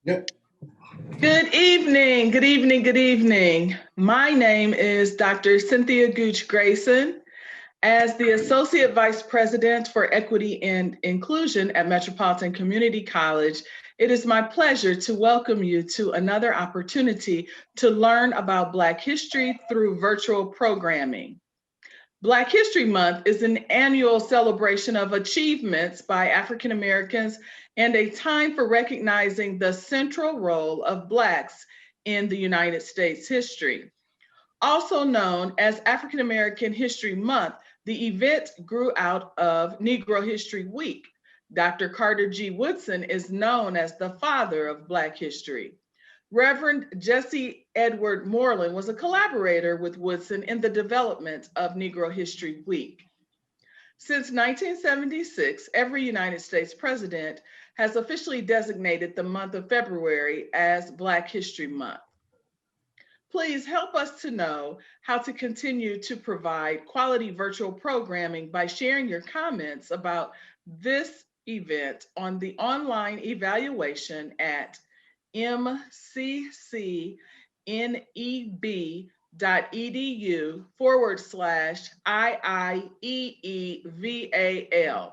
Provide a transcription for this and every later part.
Yep. Good evening, good evening, good evening. My name is Dr. Cynthia Gooch Grayson. As the Associate Vice President for Equity and Inclusion at Metropolitan Community College, it is my pleasure to welcome you to another opportunity to learn about Black history through virtual programming. Black History Month is an annual celebration of achievements by African Americans and a time for recognizing the central role of Blacks in the United States history. Also known as African American History Month, the event grew out of Negro History Week. Dr. Carter G. Woodson is known as the father of Black history. Reverend Jesse Edward Moreland was a collaborator with Woodson in the development of Negro History Week. Since 1976, every United States president has officially designated the month of February as Black History Month. Please help us to know how to continue to provide quality virtual programming by sharing your comments about this event on the online evaluation at mccneb.edu/IIEEVAL.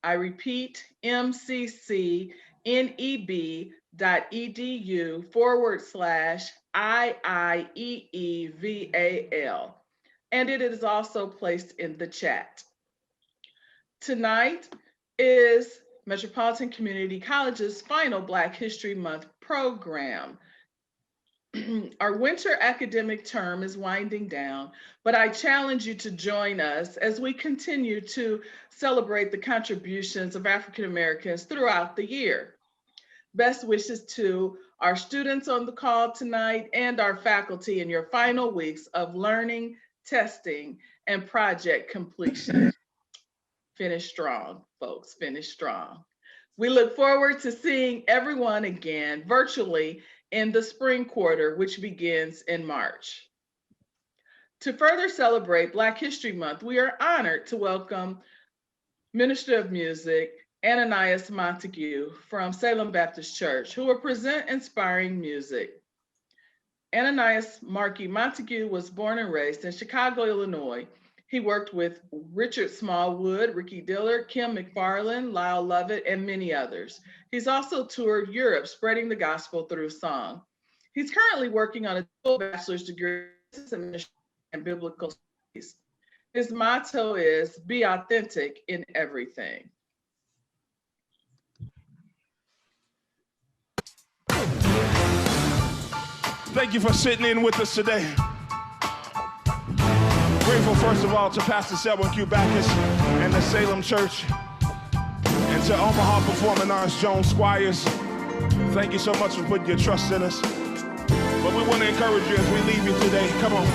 I repeat, mccneb.edu/IIEEVAL. And it is also placed in the chat. Tonight is Metropolitan Community College's final Black History Month program. Our winter academic term is winding down, but I challenge you to join us as we continue to celebrate the contributions of African Americans throughout the year. Best wishes to our students on the call tonight and our faculty in your final weeks of learning, testing, and project completion. Finish strong, folks, finish strong. We look forward to seeing everyone again virtually in the spring quarter, which begins in March. To further celebrate Black History Month, we are honored to welcome Minister of Music, Ananias Montague from Salem Baptist Church, who will present inspiring music. Ananias Markey Montague was born and raised in Chicago, Illinois. He worked with Richard Smallwood, Ricky Dillard, Kim McFarland, Lyle Lovett, and many others. He's also toured Europe, spreading the gospel through song. He's currently working on a dual bachelor's degree in biblical studies. His motto is, be authentic in everything. Thank you for sitting in with us today. Grateful, first of all, to Pastor Selma Q. Backus and the Salem Church, and to Omaha Performing Arts Joan Squires. Thank you so much for putting your trust in us. But we want to encourage you as we leave you today, come on,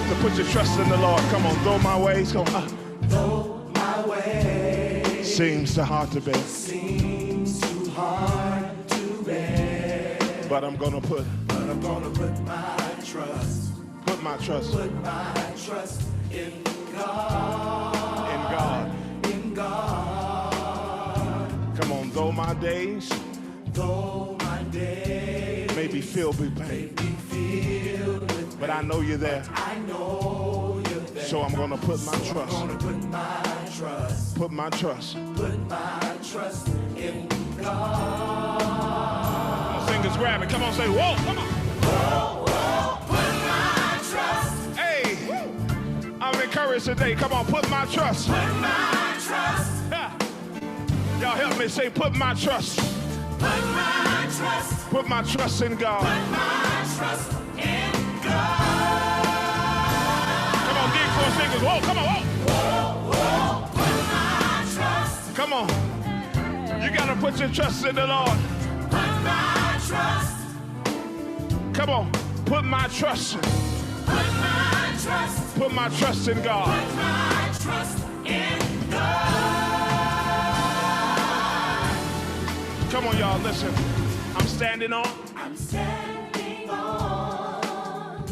to put your trust in the Lord. Come on, though my ways, come on. Though my way seems too hard to bear. Seems too hard to bear. But I'm gonna put my trust. Put my trust. Put my trust in God. In God. In God. Come on, though my days may be filled with pain. But I know you're there. I know you're there. So I'm gonna put my trust. I'm gonna put my trust. Put my trust. Put my trust in God. Come on, singers, grab it. Come on, say, whoa, come on. Whoa, whoa, put my trust. Hey, I'm encouraged today. Come on, put my trust. Put my trust. Yeah. Y'all help me say, put my trust. Put my trust. Put my trust in God. Put my trust in God. Come on, dig for singers. Whoa, come on, whoa. Whoa, whoa, put my trust. Come on. You gotta put your trust in the Lord. Put my trust. Come on, put my trust. Put my trust. Put my trust in God. Put my trust in God. Come on, y'all, listen. I'm standing on. I'm standing on.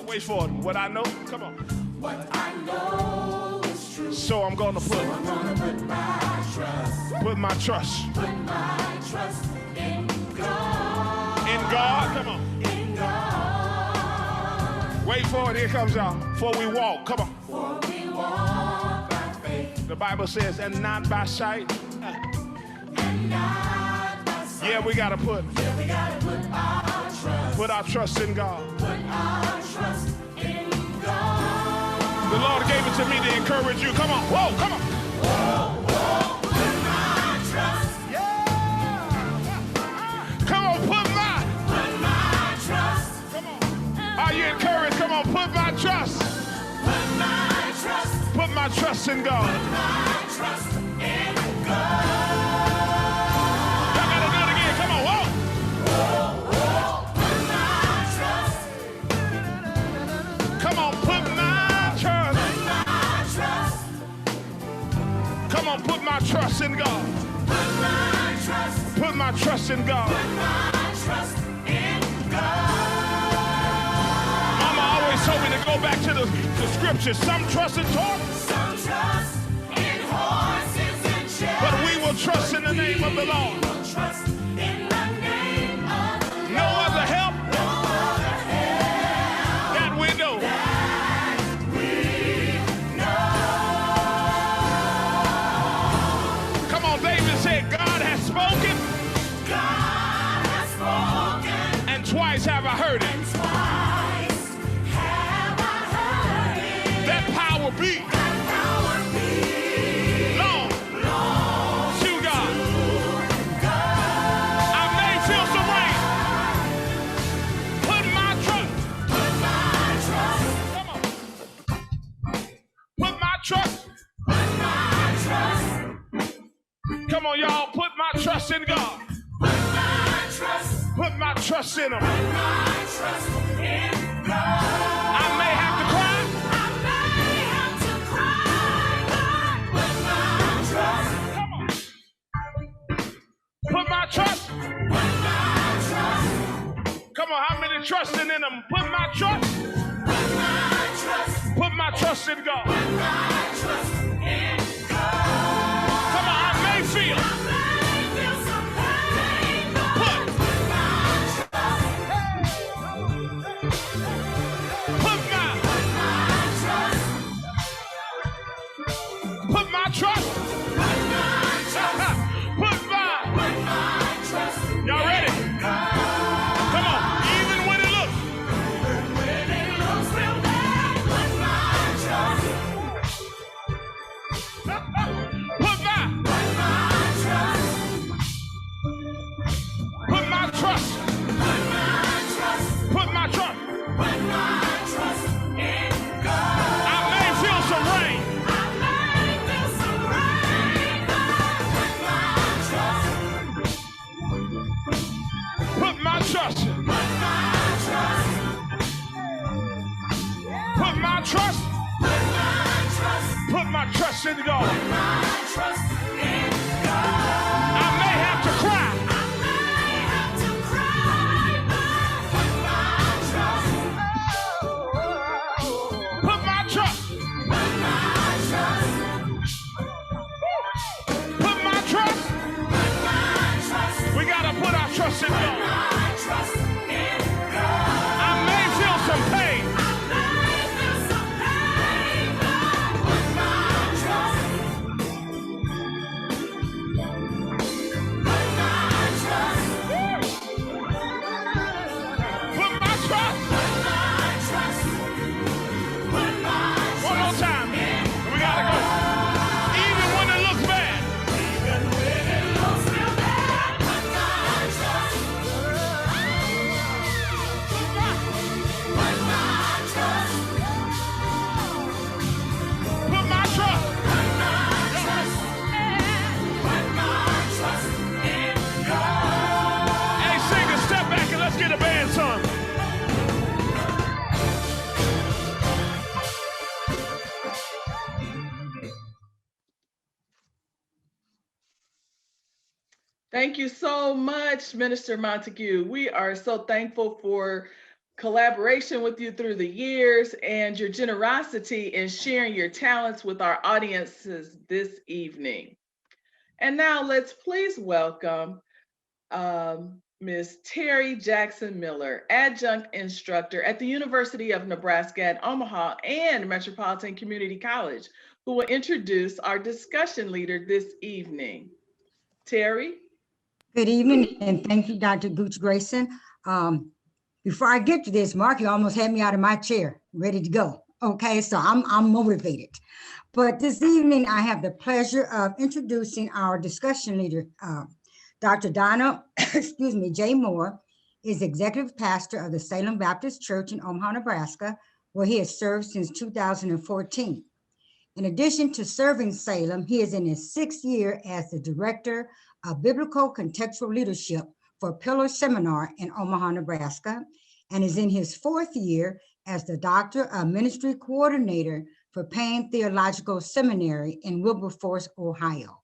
Wait for it. What I know. Come on. What I know is true. So I'm gonna put my trust in God. Come on. Wait for it. Here comes y'all. For we walk. Come on. The Bible says, and not by sight. Yeah, we gotta put our trust in God. The Lord gave it to me to encourage you. Come on. Whoa, come on. Put my trust. Yeah. Come on, put my trust. Come on. Are you encouraged? Come on, put my trust. Put my trust. Put my trust in God. Put my trust in God. Y'all gotta do it again. Come on, whoa. Put my trust. Come on, put my trust. Put my trust. Come on, put my trust in God. Put my trust. Put my trust in God. Put my trust in God. Mama always told me to go back to the scriptures. Some trust in horses, Some trust in horses and chariots, but we will trust in the name of the Lord. we will trust in the name of the Lord. No other help No other help that we know. that we know. Come on, David said, God has spoken, God has spoken, and twice have I heard it. and twice have I heard it. That power be That power be long to God. God. I may feel some rain. Put my trust. Put my trust. Come on. Put my trust. Put my trust. Come on, y'all. Put my trust in God. Put my trust. Put my trust in Him. Put my trust in God. I may have to cry. I may have to cry, but put my trust. Come on. Put my trust. Put my trust. Come on, how many trusting in Him? Put my trust. Put my trust. Put my trust in God. Put my trust in God. Come on, I may feel. I may feel some pain, but Put. put my trust. Put my trust. Put my trust. Put my. Put my trust. Y'all ready? Come on. Even when it looks. When it looks real bad, put my trust. Put my. Put my trust. Put my trust. Put my trust. Put my trust. Put my trust in God. I may feel some rain. I may feel some rain, but put my trust. Put my trust. Put my trust. Put my trust. Put my trust. Put my trust in God. Put my trust in God. I may have to cry. I may have to cry, but put my trust. Put my trust. Put my trust. Put my trust. Put my trust. We gotta put our trust in God. My trust in God. I may feel some pain. I may feel some pain, but put my trust. Put my trust. Put my trust. Put my trust. Put my One more time. We gotta go. Even when it looks bad. even when it looks real bad, put my trust. Put my. Put my trust. Put my trust. Put my trust. Put my trust in God. Hey, singer, step back and let's get a band song. Thank you so much, Minister Montague. We are so thankful for collaboration with you through the years, and your generosity in sharing your talents with our audiences this evening. And now let's please welcome Ms. Terry Jackson Miller, adjunct instructor at the University of Nebraska at Omaha and Metropolitan Community College, who will introduce our discussion leader this evening. Terry? Good evening, and thank you, Dr. Gooch Grayson. Before I get to this, Mark, you almost had me out of my chair, ready to go. Okay, so I'm motivated. But this evening, I have the pleasure of introducing our discussion leader, Dr. Donnell, excuse me, J. Moore is executive pastor of the Salem Baptist Church in Omaha, Nebraska, where he has served since 2014. In addition to serving Salem, he is in his 6th year as the director of biblical contextual leadership for Pillar Seminar in Omaha, Nebraska, and is in his 4th year as the doctor of ministry coordinator for Payne Theological Seminary in Wilberforce, Ohio.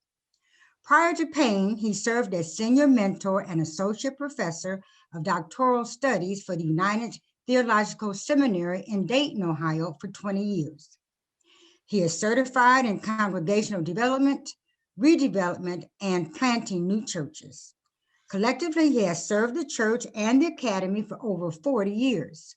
Prior to Payne, he served as senior mentor and associate professor of doctoral studies for the United Theological Seminary in Dayton, Ohio for 20 years. He is certified in congregational development, redevelopment, and planting new churches. Collectively, he has served the church and the academy for over 40 years.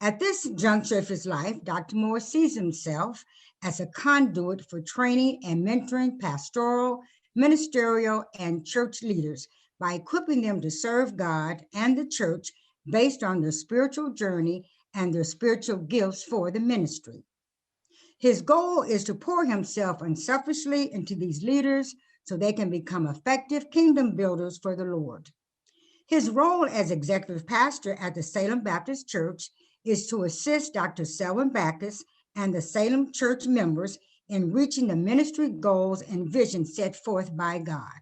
At this juncture of his life, Dr. Moore sees himself as a conduit for training and mentoring pastoral, ministerial, and church leaders by equipping them to serve God and the church based on their spiritual journey and their spiritual gifts for the ministry. His goal is to pour himself unselfishly into these leaders so they can become effective kingdom builders for the Lord. His role as executive pastor at the Salem Baptist Church is to assist Dr. Selma Backus and the Salem Church members in reaching the ministry goals and vision set forth by God.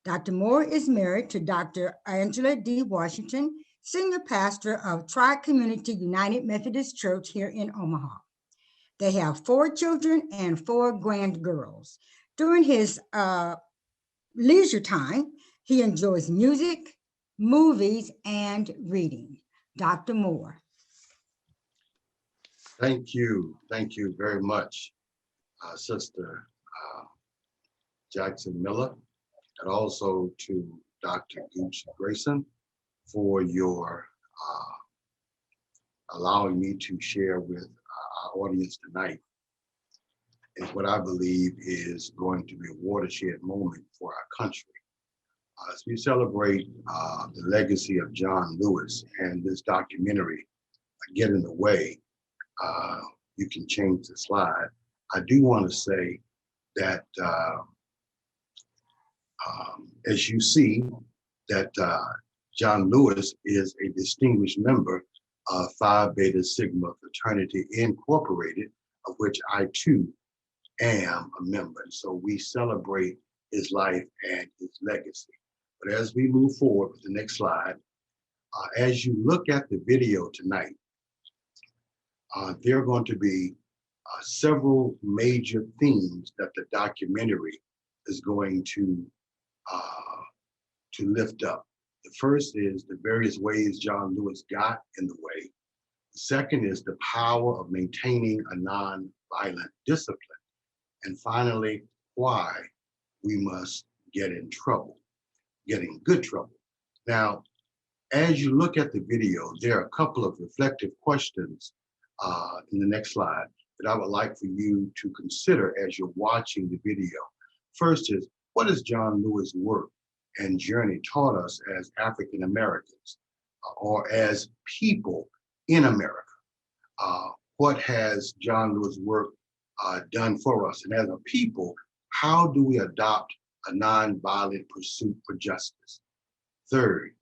Dr. Moore is married to Dr. Angela D. Washington, senior pastor of Tri-Community United Methodist Church here in Omaha. They have 4 children and 4 grandgirls. During his leisure time, he enjoys music, movies, and reading. Dr. Moore. Thank you very much, Sister Jackson Miller, and also to Dr. Gooch Grayson for your allowing me to share with our audience tonight is what I believe is going to be a watershed moment for our country. As we celebrate the legacy of John Lewis and this documentary, Get in the Way, you can change the slide. I do want to say that as you see that John Lewis is a distinguished member of Phi Beta Sigma Fraternity Incorporated, of which I too am a member. And so we celebrate his life and his legacy. But as we move forward with the next slide, as you look at the video tonight, there are going to be several major themes that the documentary is going to lift up. The first is the various ways John Lewis got in the way. The second is the power of maintaining a non-violent discipline. And finally, why we must get in good trouble. Now, as you look at the video, there are a couple of reflective questions in the next slide that I would like for you to consider as you're watching the video. First is, what has John Lewis' work and journey taught us as African Americans or as people in America? What has John Lewis' work done for us? And as a people, how do we adopt a nonviolent pursuit for justice? Third,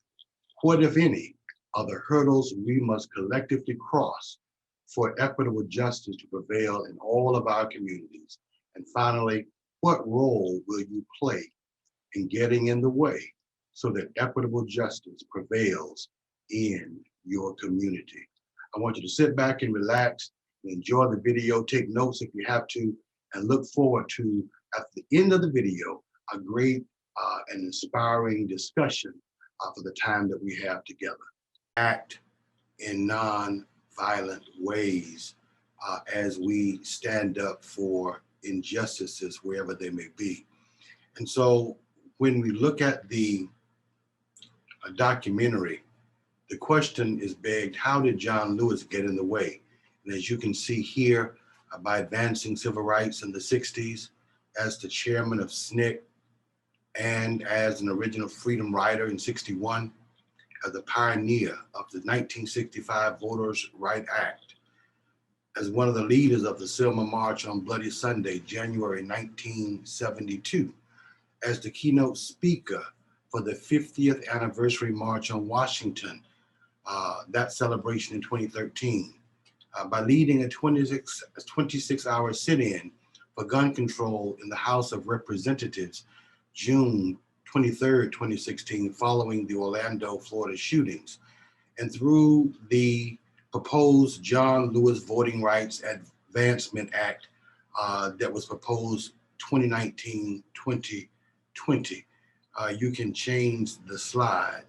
what, if any, are the hurdles we must collectively cross for equitable justice to prevail in all of our communities? And finally, what role will you play in getting in the way so that equitable justice prevails in your community? I want you to sit back and relax and enjoy the video, take notes if you have to, and look forward to, at the end of the video, a great and inspiring discussion for the time that we have together. Act in non-violent ways as we stand up for injustices wherever they may be. And so when we look at the documentary, the question is begged, how did John Lewis get in the way? And as you can see here, by advancing civil rights in the 60s, as the chairman of SNCC, and as an original freedom rider in 61, as a pioneer of the 1965 Voters' Right Act, as one of the leaders of the Selma March on Bloody Sunday, January 1972, as the keynote speaker for the 50th anniversary March on Washington, that celebration in 2013, by leading a 26-hour sit-in for gun control in the House of Representatives, June 23rd, 2016, following the Orlando, Florida shootings, and through the proposed John Lewis Voting Rights Advancement Act that was proposed 2019-2020. You can change the slide.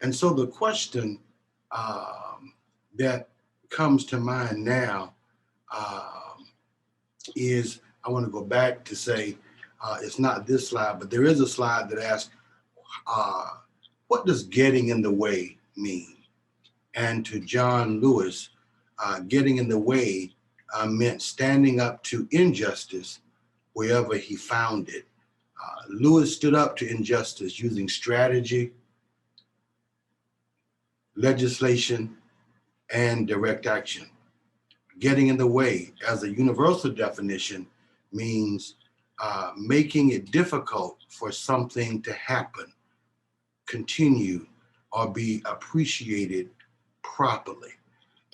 And so the question that comes to mind now is, I want to go back to say, it's not this slide, but there is a slide that asks, what does getting in the way mean? And to John Lewis, getting in the way meant standing up to injustice wherever he found it. Lewis stood up to injustice using strategy, legislation, and direct action. Getting in the way, as a universal definition, means making it difficult for something to happen, continue, or be appreciated properly.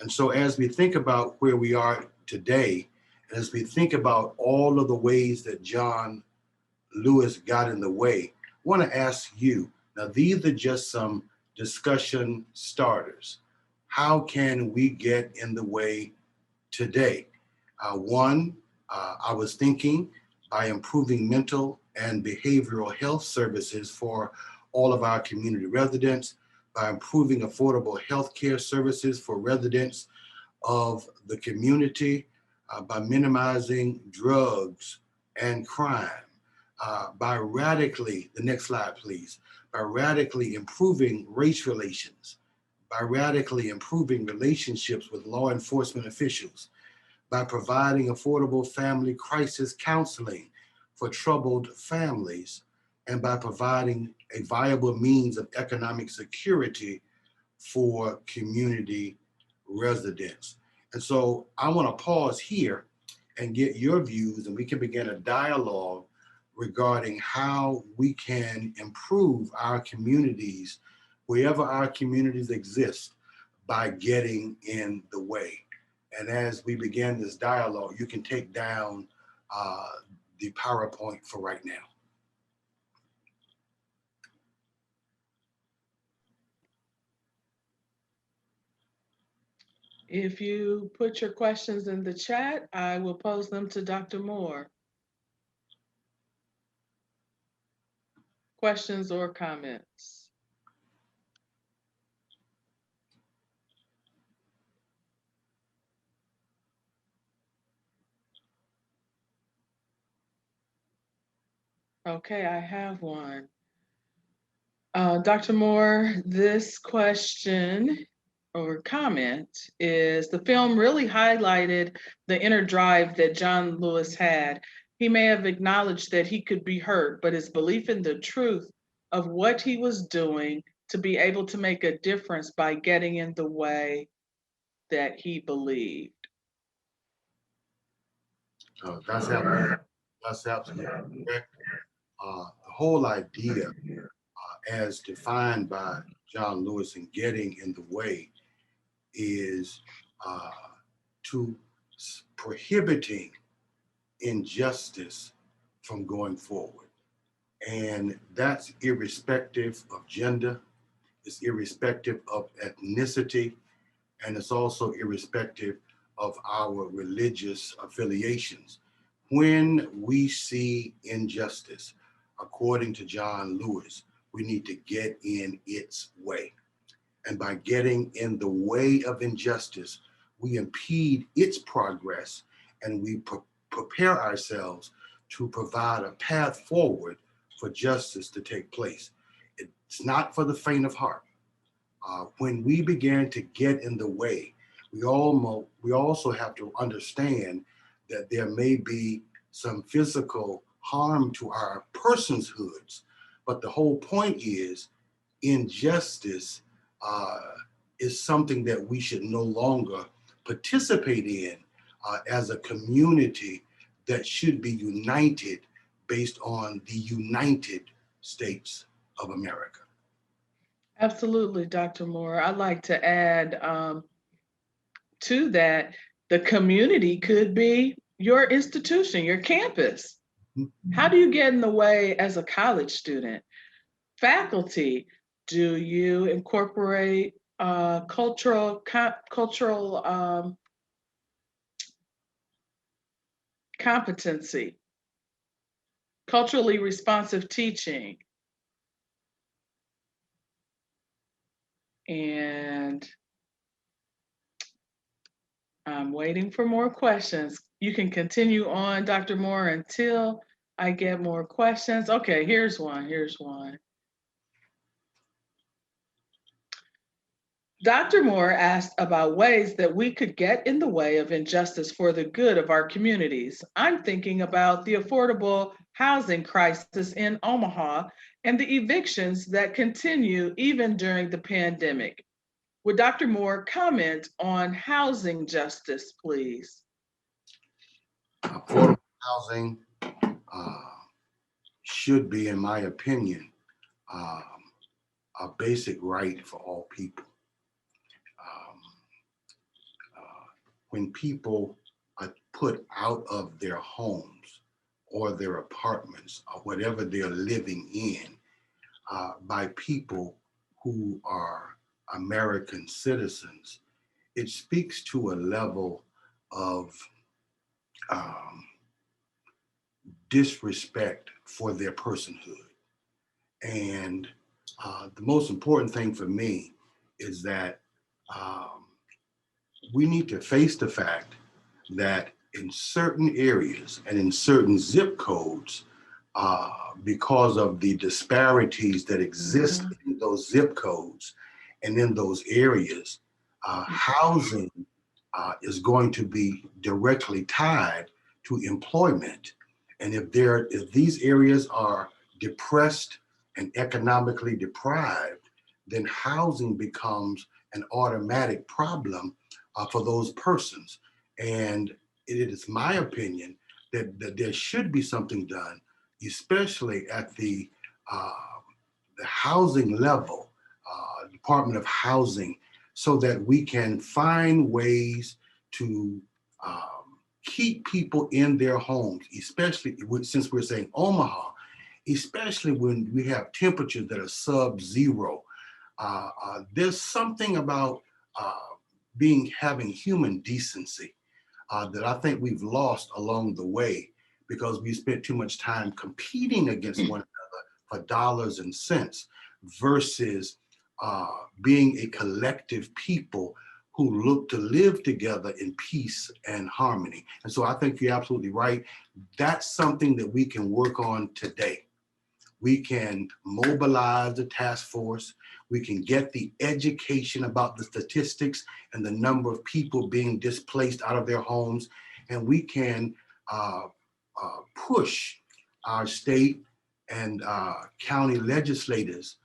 And so as we think about where we are today, as we think about all of the ways that John Lewis got in the way, I want to ask you, now these are just some discussion starters. How can we get in the way today? One, I was thinking by improving mental and behavioral health services for all of our community residents, by improving affordable health care services for residents of the community, by minimizing drugs and crime, by radically, the next slide please, by radically improving race relations, by radically improving relationships with law enforcement officials, by providing affordable family crisis counseling for troubled families, and by providing a viable means of economic security for community residents. And so I want to pause here and get your views, and we can begin a dialogue regarding how we can improve our communities, wherever our communities exist, by getting in the way. And as we begin this dialogue, you can take down the PowerPoint for right now. If you put your questions in the chat, I will pose them to Dr. Moore. Questions or comments? Okay, I have one. Dr. Moore, this question or comment is, the film really highlighted the inner drive that John Lewis had. He may have acknowledged that he could be hurt, but his belief in the truth of what he was doing to be able to make a difference by getting in the way that he believed. That's absolutely correct. The whole idea, as defined by John Lewis in getting in the way, is to prohibiting injustice from going forward. And that's irrespective of gender, it's irrespective of ethnicity, and it's also irrespective of our religious affiliations. When we see injustice, according to John Lewis, we need to get in its way. And by getting in the way of injustice, we impede its progress, and we prepare ourselves to provide a path forward for justice to take place. It's not for the faint of heart. When we begin to get in the way, we also have to understand that there may be some physical harm to our personhoods, but the whole point is injustice is something that we should no longer participate in as a community that should be united based on the United States of America. Absolutely, Dr. Moore. I'd like to add to that, the community could be your institution, your campus. How do you get in the way as a college student? Faculty, do you incorporate cultural competency, culturally responsive teaching? And I'm waiting for more questions. You can continue on, Dr. Moore, until I get more questions. Okay, here's one. Dr. Moore asked about ways that we could get in the way of injustice for the good of our communities. I'm thinking about the affordable housing crisis in Omaha and the evictions that continue even during the pandemic. Would Dr. Moore comment on housing justice, please? Affordable housing should be, in my opinion, a basic right for all people. When people are put out of their homes or their apartments or whatever they're living in by people who are American citizens, it speaks to a level of disrespect for their personhood. And the most important thing for me is that we need to face the fact that in certain areas and in certain zip codes, because of the disparities that exist in those zip codes and in those areas, housing is going to be directly tied to employment. And if these areas are depressed and economically deprived, then housing becomes an automatic problem for those persons. And it is my opinion that there should be something done, especially at the housing level, Department of Housing, so that we can find ways to keep people in their homes, especially since we're saying Omaha, especially when we have temperatures that are sub-zero. There's something about having human decency that I think we've lost along the way because we spent too much time competing against one another for dollars and cents versus being a collective people who look to live together in peace and harmony. And so I think you're absolutely right. That's something that we can work on today. We can mobilize the task force. We can get the education about the statistics and the number of people being displaced out of their homes. And we can push our state and county legislators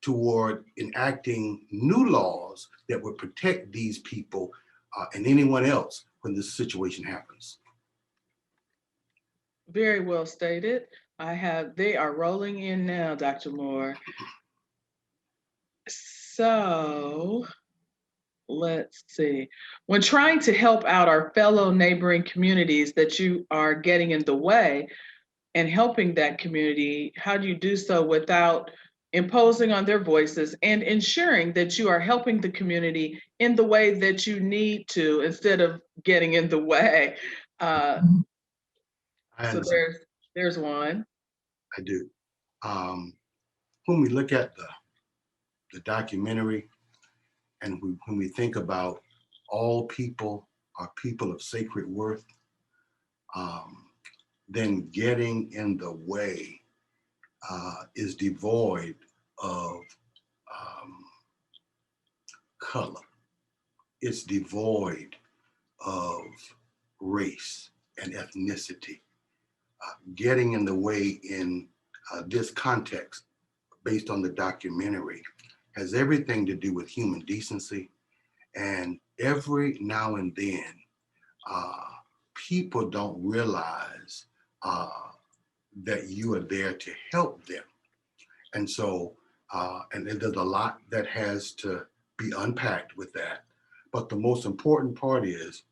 toward enacting new laws that would protect these people and anyone else when this situation happens. Very well stated. They are rolling in now, Dr. Moore. So let's see. When trying to help out our fellow neighboring communities that you are getting in the way and helping that community, how do you do so without imposing on their voices and ensuring that you are helping the community in the way that you need to instead of getting in the way? So there's one. I do. When we look at the documentary, and when we think about all people are people of sacred worth, then getting in the way is devoid of color. It's devoid of race and ethnicity. Getting in the way in this context, based on the documentary, has everything to do with human decency. And every now and then, people don't realize that you are there to help them. And so, and there's a lot that has to be unpacked with that. But the most important part is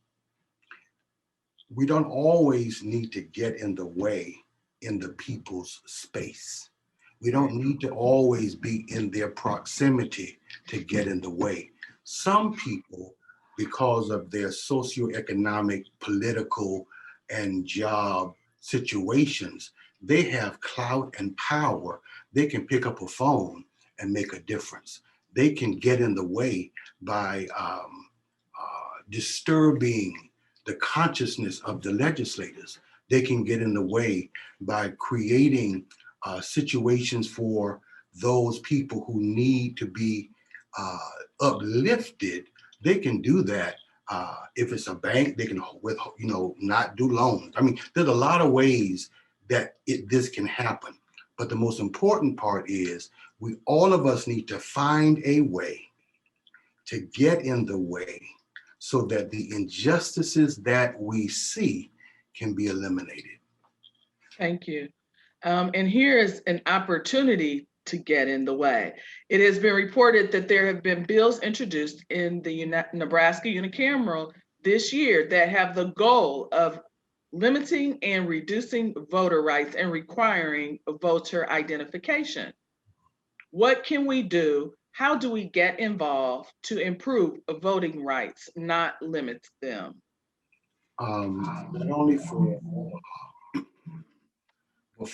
we don't always need to get in the way in the people's space. We don't need to always be in their proximity to get in the way. Some people, because of their socioeconomic, political, and job situations, they have clout and power. They can pick up a phone and make a difference. They can get in the way by disturbing the consciousness of the legislators. They can get in the way by creating situations for those people who need to be uplifted. They can do that. If it's a bank, they can not do loans. I mean, there's a lot of ways that this can happen. But the most important part is all of us need to find a way to get in the way so that the injustices that we see can be eliminated. Thank you. And here is an opportunity to get in the way. It has been reported that there have been bills introduced in the Nebraska unicameral this year that have the goal of limiting and reducing voter rights and requiring voter identification. What can we do? How do we get involved to improve voting rights, not limit them? Not only for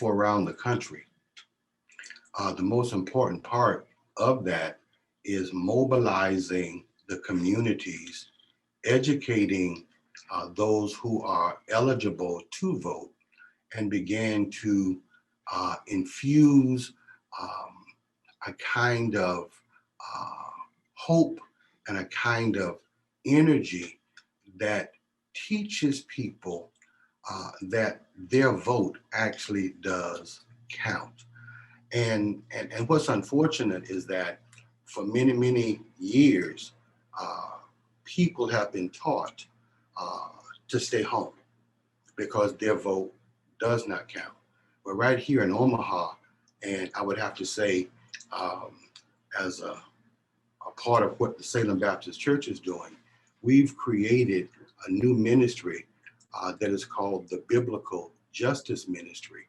around the country. The most important part of that is mobilizing the communities, educating those who are eligible to vote, and begin to infuse a kind of hope and a kind of energy that teaches people that their vote actually does count. And what's unfortunate is that for many, many years, people have been taught to stay home because their vote does not count. But right here in Omaha, and I would have to say, as a part of what the Salem Baptist Church is doing, we've created a new ministry that is called the Biblical Justice Ministry.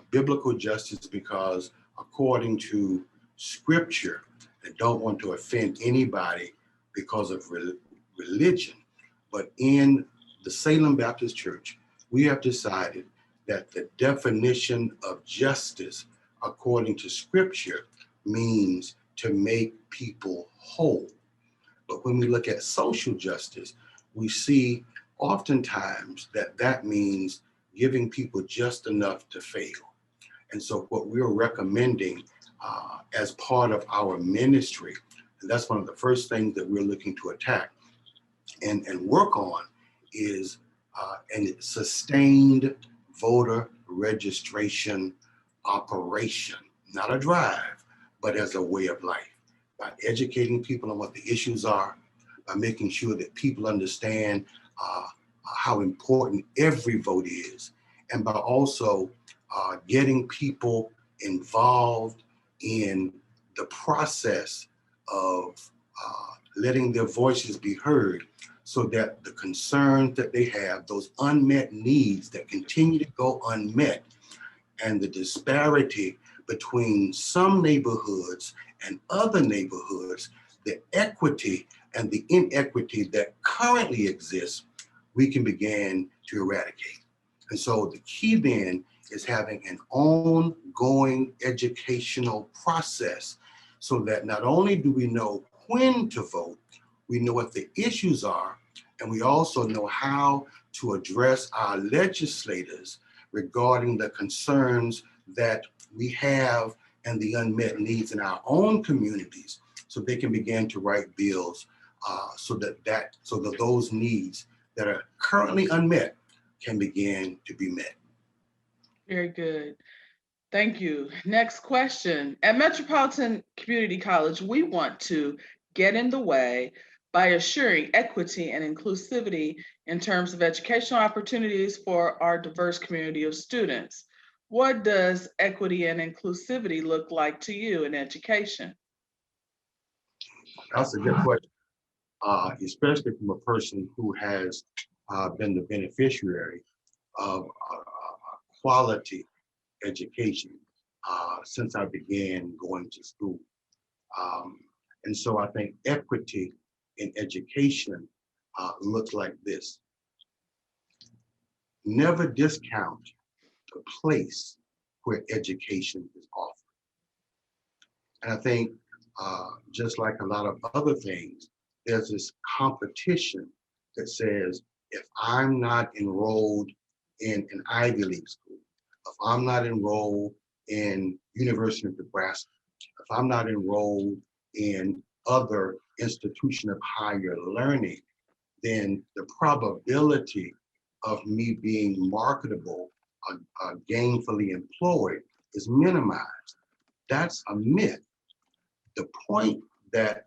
Biblical justice because according to scripture, I don't want to offend anybody because of religion, but in the Salem Baptist Church, we have decided that the definition of justice according to scripture means to make people whole. But when we look at social justice, we see oftentimes that means giving people just enough to fail. And so what we're recommending as part of our ministry, and that's one of the first things that we're looking to attack and work on, is a sustained voter registration operation, not a drive, but as a way of life, by educating people on what the issues are, by making sure that people understand how important every vote is, and by also getting people involved in the process of letting their voices be heard, so that the concerns that they have, those unmet needs that continue to go unmet, and the disparity between some neighborhoods and other neighborhoods, the equity and the inequity that currently exists, we can begin to eradicate. And so the key then is having an ongoing educational process so that not only do we know when to vote, we know what the issues are, and we also know how to address our legislators regarding the concerns that we have and the unmet needs in our own communities, so they can begin to write bills so that those needs that are currently unmet can begin to be met. Very good. Thank you. Next question. At Metropolitan Community College, we want to get in the way by assuring equity and inclusivity in terms of educational opportunities for our diverse community of students. What does equity and inclusivity look like to you in education? That's a good question, especially from a person who has been the beneficiary of quality education since I began going to school. And so I think equity in education looks like this. Never discount the place where education is offered. And I think just like a lot of other things, there's this competition that says, if I'm not enrolled in an Ivy League school, if I'm not enrolled in University of Nebraska, if I'm not enrolled in other institution of higher learning, then the probability of me being marketable, gainfully employed is minimized. That's a myth. The point that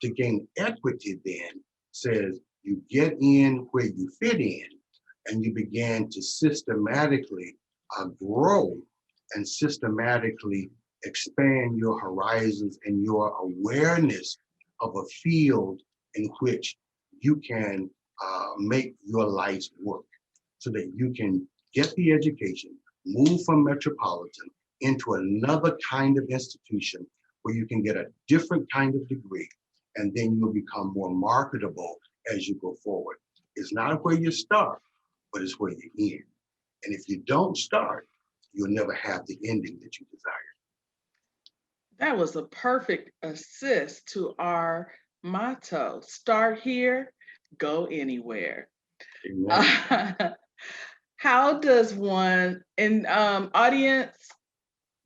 to gain equity then says you get in where you fit in, and you begin to systematically grow and systematically expand your horizons and your awareness of a field in which you can make your life's work, so that you can get the education, move from Metropolitan into another kind of institution where you can get a different kind of degree, and then you'll become more marketable as you go forward. It's not where you start, but it's where you end. And if you don't start, you'll never have the ending that you desire. That was a perfect assist to our motto: start here, go anywhere. Amen. How does one, in audience,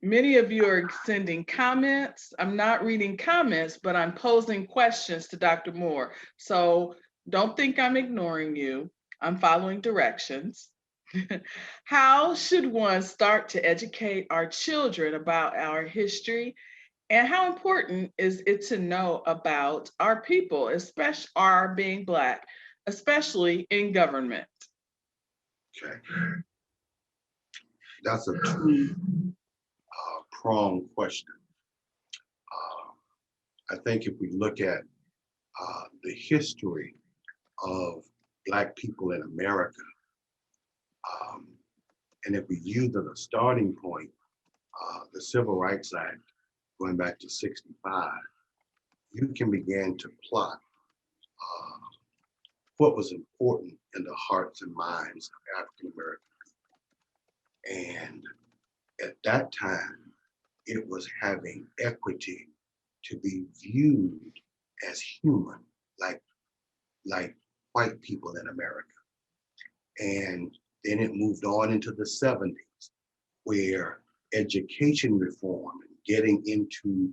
many of you are sending comments. I'm not reading comments, but I'm posing questions to Dr. Moore. So don't think I'm ignoring you. I'm following directions. How should one start to educate our children about our history? And how important is it to know about our people, especially our being Black, especially in government? Okay. That's a two-pronged question. I think if we look at the history of Black people in America, and if we use as a starting point the Civil Rights Act going back to '65, you can begin to plot what was important in the hearts and minds of African Americans. And at that time, it was having equity, to be viewed as human, like white people in America. And then it moved on into the '70s, where education reform and getting into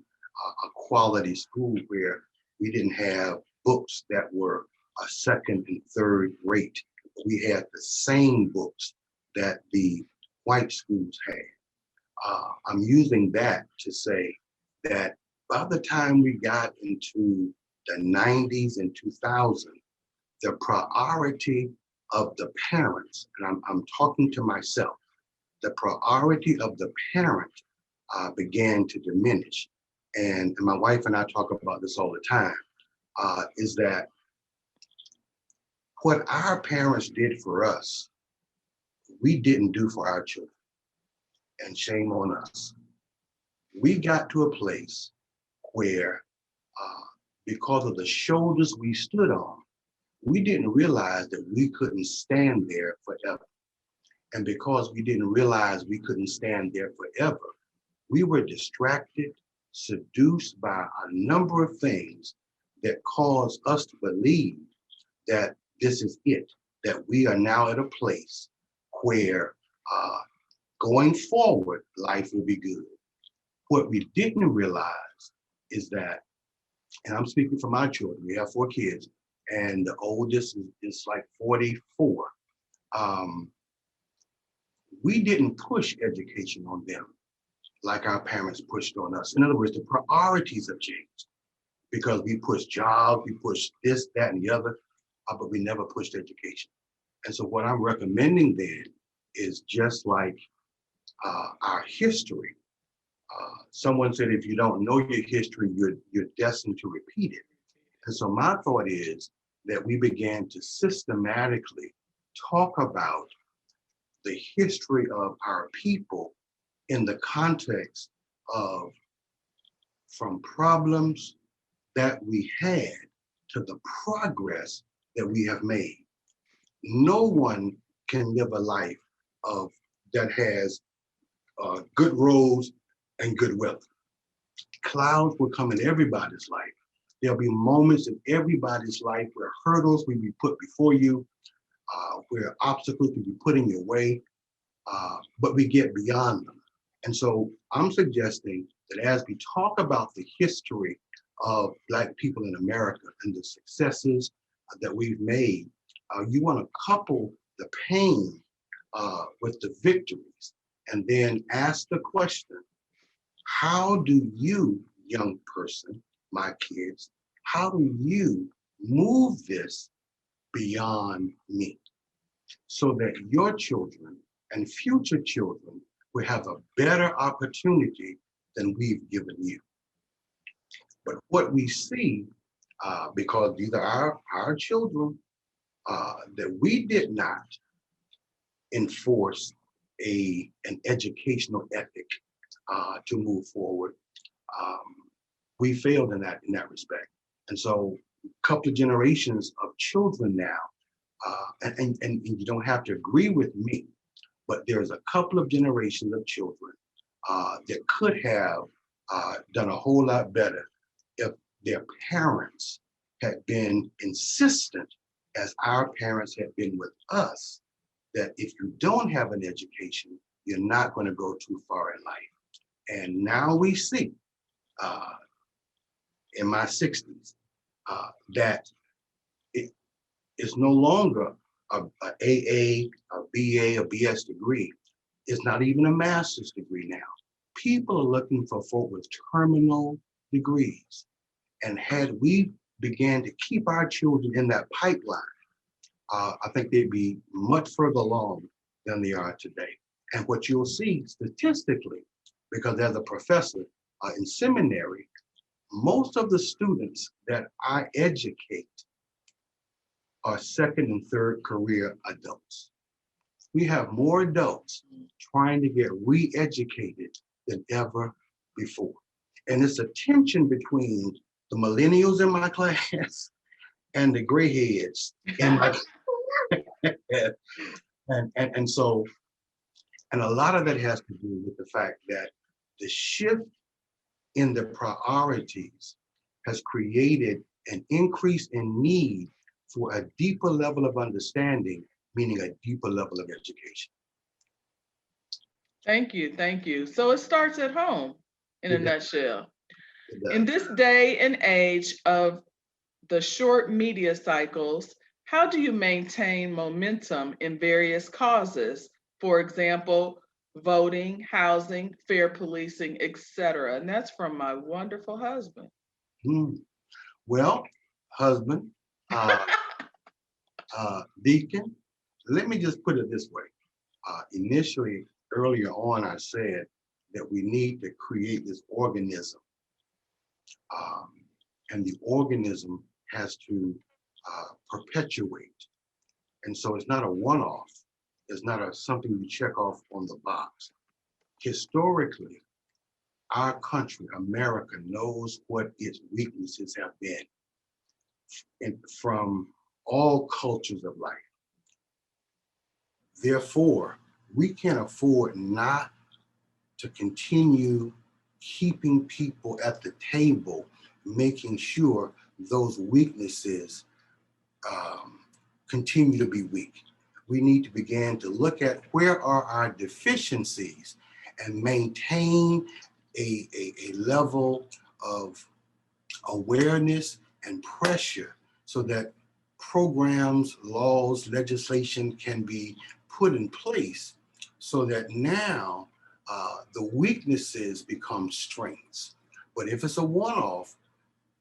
a quality school where we didn't have books that were a second and third rate. We had the same books that the white schools had. I'm using that to say that by the time we got into the '90s and 2000, the priority of the parents, and I'm talking to myself, the priority of the parent began to diminish. And my wife and I talk about this all the time, is that what our parents did for us, we didn't do for our children. And shame on us. We got to a place where, because of the shoulders we stood on, we didn't realize that we couldn't stand there forever. And because we didn't realize we couldn't stand there forever, we were distracted seduced by a number of things that cause us to believe that this is it, that we are now at a place where going forward, life will be good. What we didn't realize is that, and I'm speaking for my children, we have 4 kids, and the oldest is like 44. We didn't push education on them like our parents pushed on us. In other words, the priorities have changed because we pushed jobs, we pushed this, that, and the other, but we never pushed education. And so what I'm recommending then is just like our history. Someone said, if you don't know your history, you're destined to repeat it. And so my thought is that we began to systematically talk about the history of our people in the context of from problems that we had to the progress that we have made. No one can live a life of that has good roads and good weather. Clouds will come in everybody's life. There'll be moments in everybody's life where hurdles will be put before you, where obstacles will be put in your way, but we get beyond them. And so I'm suggesting that as we talk about the history of Black people in America and the successes that we've made, you want to couple the pain with the victories and then ask the question, how do you, young person, my kids, how do you move this beyond me so that your children and future children will have a better opportunity than we've given you? But what we see, because these are our children, that we did not enforce an educational ethic to move forward. We failed in that respect. And so a couple of generations of children now, and you don't have to agree with me, but there's a couple of generations of children that could have done a whole lot better if their parents had been insistent, as our parents had been with us, that if you don't have an education, you're not going to go too far in life. And now we see in my 60s that it is no longer a AA, a BA, a BS degree. It's not even a master's degree now. People are looking for folk with terminal degrees. And had we began to keep our children in that pipeline, I think they'd be much further along than they are today. And what you'll see statistically, because as a professor in seminary, most of the students that I educate are second and third career adults. We have more adults trying to get re-educated than ever before. And it's a tension between the millennials in my class and the gray heads in my and so, and a lot of that has to do with the fact that the shift in the priorities has created an increase in need for a deeper level of understanding, meaning a deeper level of education. Thank you, thank you. So it starts at home, in a nutshell. It does. In this day and age of the short media cycles, how do you maintain momentum in various causes? For example, voting, housing, fair policing, etc. And that's from my wonderful husband. Well, husband, Deacon, let me just put it this way. Initially, earlier on, I said that we need to create this organism. And the organism has to perpetuate. And so it's not a one-off. It's not something you check off on the box. Historically, our country, America, knows what its weaknesses have been from all cultures of life. Therefore, we can't afford not to continue keeping people at the table, making sure those weaknesses continue to be weak. We need to begin to look at where are our deficiencies and maintain a level of awareness and pressure so that programs, laws, legislation can be put in place so that now the weaknesses become strengths. But if it's a one-off,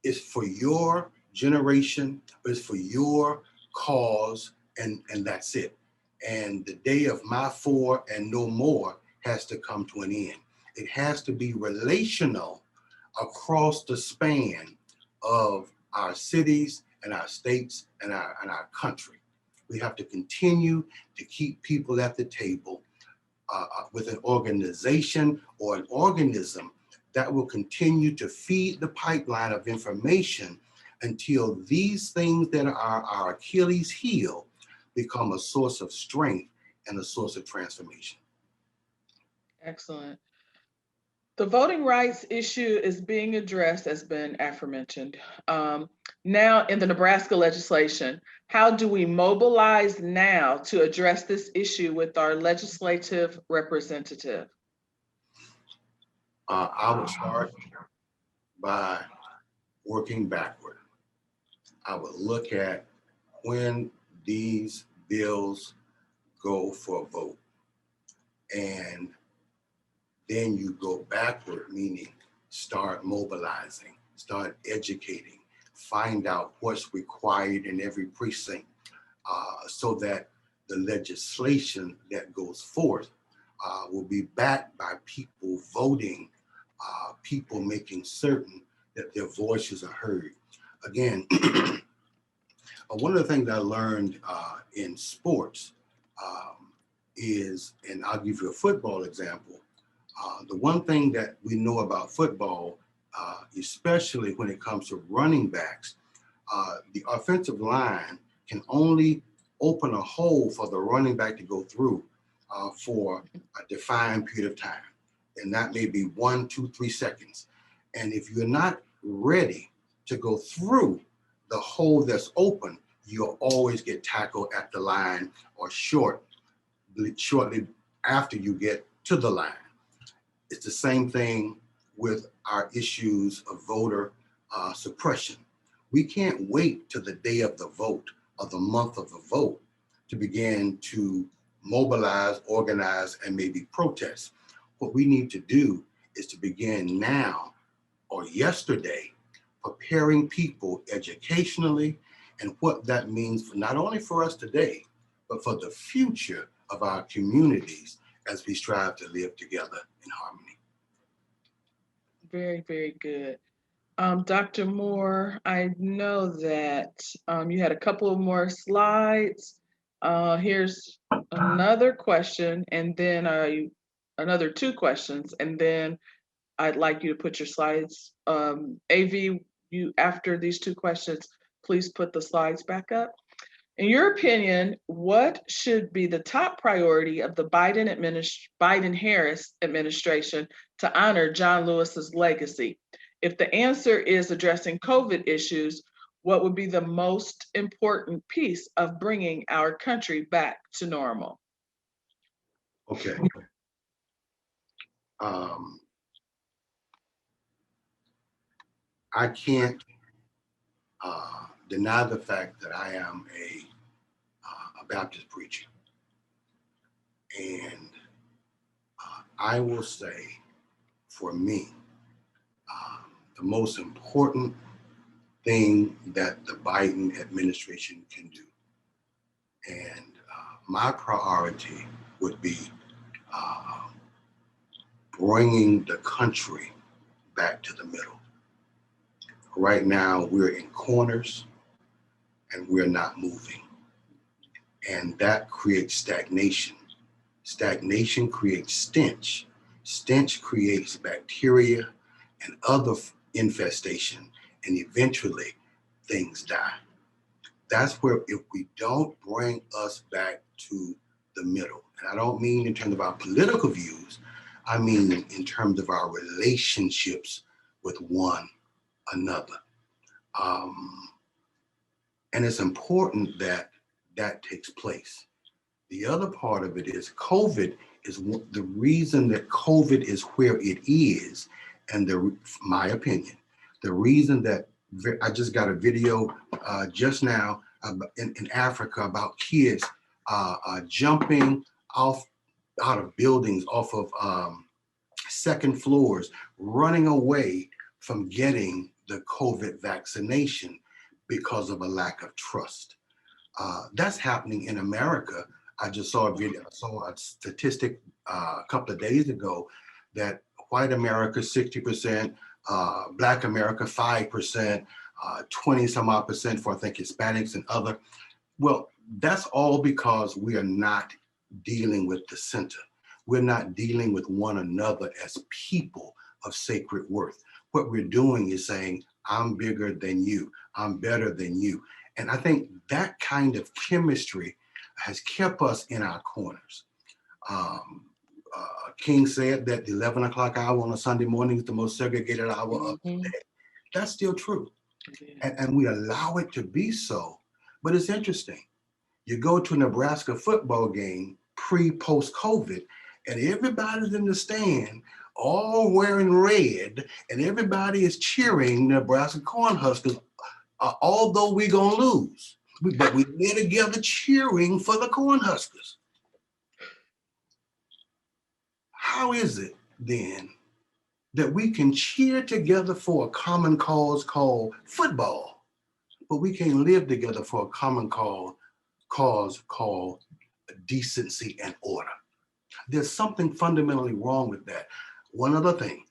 it's for your generation, it's for your cause, and that's it. And the day of my four and no more has to come to an end. It has to be relational across the span of our cities and our states and our country. We have to continue to keep people at the table with an organization or an organism that will continue to feed the pipeline of information until these things that are our Achilles heel become a source of strength and a source of transformation. Excellent. The voting rights issue is being addressed, as been aforementioned. Now in the Nebraska legislation, how do we mobilize now to address this issue with our legislative representative? I would start by working backward. I would look at when these bills go for a vote, and then you go backward, meaning start mobilizing, start educating, find out what's required in every precinct so that the legislation that goes forth will be backed by people voting, people making certain that their voices are heard. Again, one of the things I learned in sports is, and I'll give you a football example, the one thing that we know about football, especially when it comes to running backs, the offensive line can only open a hole for the running back to go through for a defined period of time. And that may be 1, 2, 3 seconds. And if you're not ready to go through the hole that's open, you'll always get tackled at the line or shortly after you get to the line. It's the same thing with our issues of voter suppression. We can't wait till the day of the vote or the month of the vote to begin to mobilize, organize, and maybe protest. What we need to do is to begin now or yesterday preparing people educationally and what that means for not only for us today, but for the future of our communities as we strive to live together in harmony. Very, very good. Dr. Moore, I know that you had a couple of more slides. Here's another question, and then another 2 questions, and then I'd like you to put your slides. AV, you after these 2 questions, please put the slides back up. In your opinion, what should be the top priority of the Biden-Harris administration to honor John Lewis's legacy? If the answer is addressing COVID issues, what would be the most important piece of bringing our country back to normal? Okay. I can't deny the fact that I am a Baptist preacher. And I will say, for me, the most important thing that the Biden administration can do, and my priority would be bringing the country back to the middle. Right now, we're in corners and we're not moving. And that creates stagnation. Stagnation creates stench. Stench creates bacteria and other infestation, and eventually things die. That's where, if we don't bring us back to the middle, and I don't mean in terms of our political views, I mean in terms of our relationships with one another. And it's important that that takes place. The other part of it is COVID is the reason that COVID is where it is, and my opinion, the reason that I just got a video just now in Africa about kids jumping out of buildings, off of second floors, running away from getting the COVID vaccination because of a lack of trust. That's happening in America. I just saw a statistic a couple of days ago that white America 60%, Black America 5%, 20 some odd percent for I think Hispanics and other. Well, that's all because we are not dealing with the center. We're not dealing with one another as people of sacred worth. What we're doing is saying, I'm bigger than you, I'm better than you. And I think that kind of chemistry has kept us in our corners. King said that the 11 o'clock hour on a Sunday morning is the most segregated hour of the day. That's still true. And we allow it to be so. But it's interesting. You go to a Nebraska football game pre-post COVID, and everybody's in the stand, all wearing red, and everybody is cheering Nebraska Cornhuskers, although we're gonna lose. But we're there together cheering for the Cornhuskers. How is it then that we can cheer together for a common cause called football, but we can't live together for a common cause called decency and order? There's something fundamentally wrong with that. One other thing,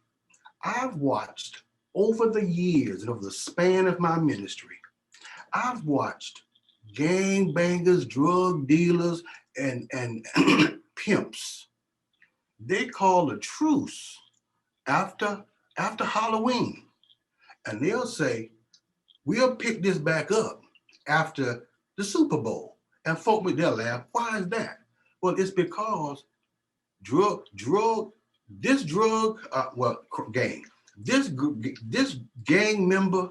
I've watched over the years and over the span of my ministry, I've watched gangbangers, drug dealers, and pimps. They call a truce after Halloween, and they'll say, we'll pick this back up after the Super Bowl. And folk, they'll laugh. Why is that? Well, it's because this gang member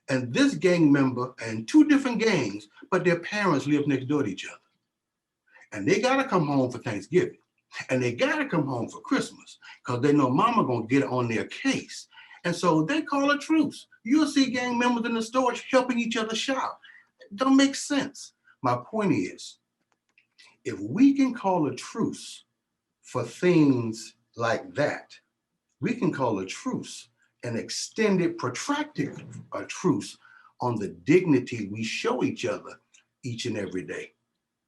and this gang member and two different gangs, but their parents live next door to each other. And they gotta come home for Thanksgiving. And they gotta come home for Christmas because they know mama gonna get on their case. And so they call a truce. You'll see gang members in the stores helping each other shop. It don't make sense. My point is, if we can call a truce for things like that, we can call a truce, an extended, protracted truce on the dignity we show each other each and every day.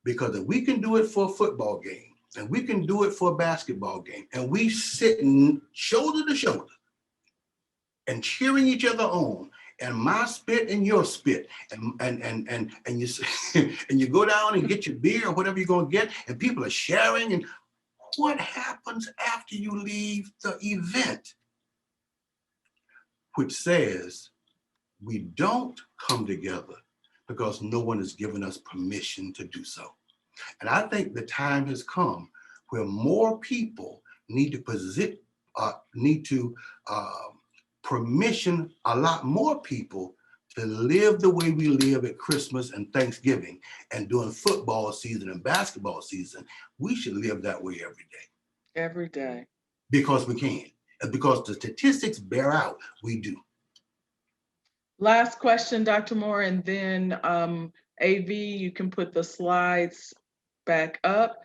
Because if we can do it for a football game, and we can do it for a basketball game, and we sitting shoulder to shoulder and cheering each other on, and my spit and your spit, and you and you go down and get your beer or whatever you're gonna get, and people are sharing. And what happens after you leave the event? Which says we don't come together because no one has given us permission to do so. And I think the time has come where more people need to permission a lot more people to live the way we live at Christmas and Thanksgiving and during football season and basketball season. We should live that way every day. Every day. Because we can. And because the statistics bear out, we do. Last question, Dr. Moore, and then AV, you can put the slides back up.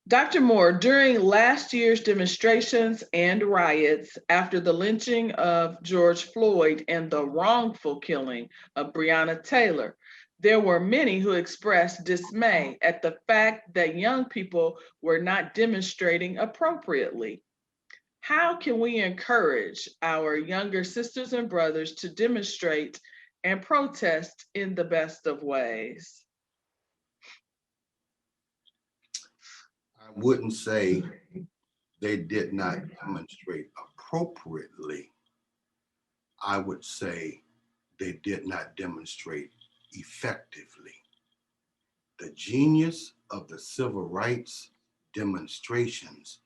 Dr. Moore, during last year's demonstrations and riots after the lynching of George Floyd and the wrongful killing of Breonna Taylor, there were many who expressed dismay at the fact that young people were not demonstrating appropriately. How can we encourage our younger sisters and brothers to demonstrate and protest in the best of ways? I wouldn't say they did not demonstrate appropriately. I would say they did not demonstrate effectively. The genius of the civil rights demonstrations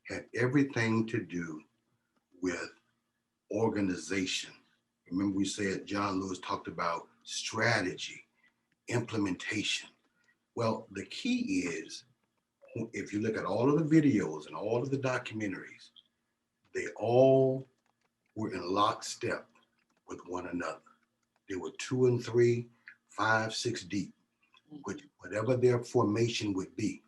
had everything to do with organization. Remember we said John Lewis talked about strategy, implementation. Well, the key is, if you look at all of the videos and all of the documentaries, they all were in lockstep with one another. They were 2 and 3, 5, 6 deep, with whatever their formation would be,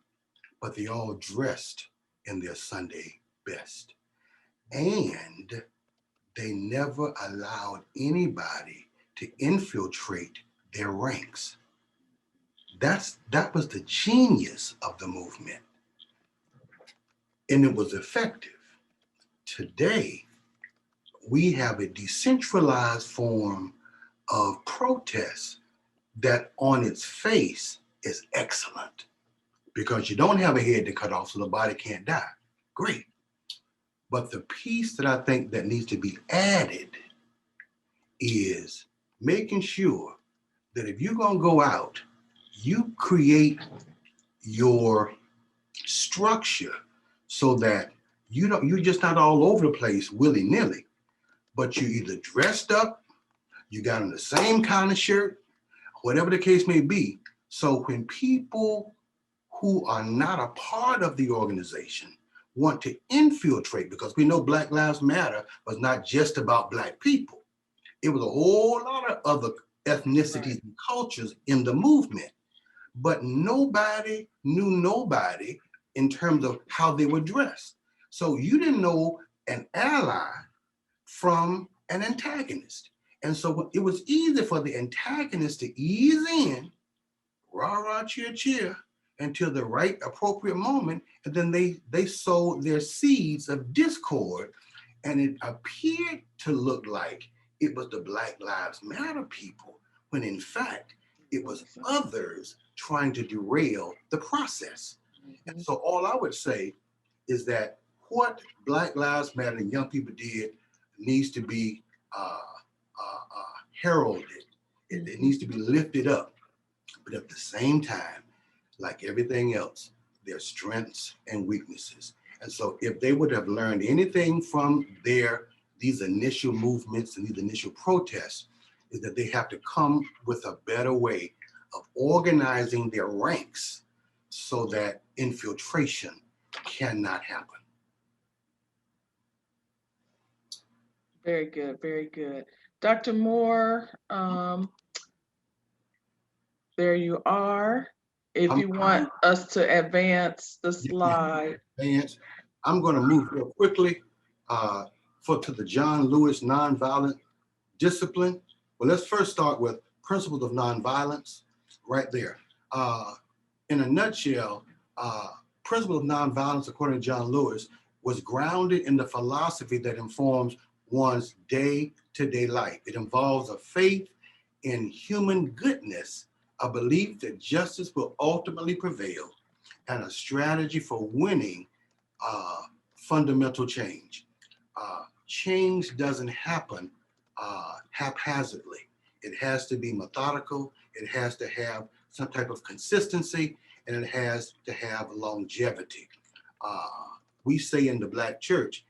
but they all dressed in their Sunday best. And they never allowed anybody to infiltrate their ranks. That was the genius of the movement. And it was effective. Today, we have a decentralized form of protest that on its face is excellent, because you don't have a head to cut off so the body can't die. Great. But the piece that I think that needs to be added is making sure that if you're going to go out, you create your structure so that you're just not all over the place willy-nilly, but you either dressed up, you got on the same kind of shirt, whatever the case may be. So when people who are not a part of the organization want to infiltrate, because we know Black Lives Matter was not just about Black people. It was a whole lot of other ethnicities and cultures in the movement, but nobody knew nobody in terms of how they were dressed. So you didn't know an ally from an antagonist. And so it was easy for the antagonist to ease in, rah, rah, cheer, cheer, until the right appropriate moment. And then they sowed their seeds of discord. And it appeared to look like it was the Black Lives Matter people, when in fact, it was others trying to derail the process. And so all I would say is that what Black Lives Matter and young people did needs to be heralded. It needs to be lifted up. But at the same time, like everything else, there are strengths and weaknesses. And so if they would have learned anything from these initial movements and these initial protests, is that they have to come with a better way of organizing their ranks so that infiltration cannot happen. Very good, very good. Dr. Moore, there you are. If you want us to advance the slide. I'm going to move real quickly to the John Lewis nonviolent discipline. Well, let's first start with principles of nonviolence right there. In a nutshell, principle of nonviolence, according to John Lewis, was grounded in the philosophy that informs one's day-to-day life. It involves a faith in human goodness, a belief that justice will ultimately prevail, and a strategy for winning fundamental change. Change doesn't happen haphazardly. It has to be methodical, it has to have some type of consistency, and it has to have longevity. We say in the Black church,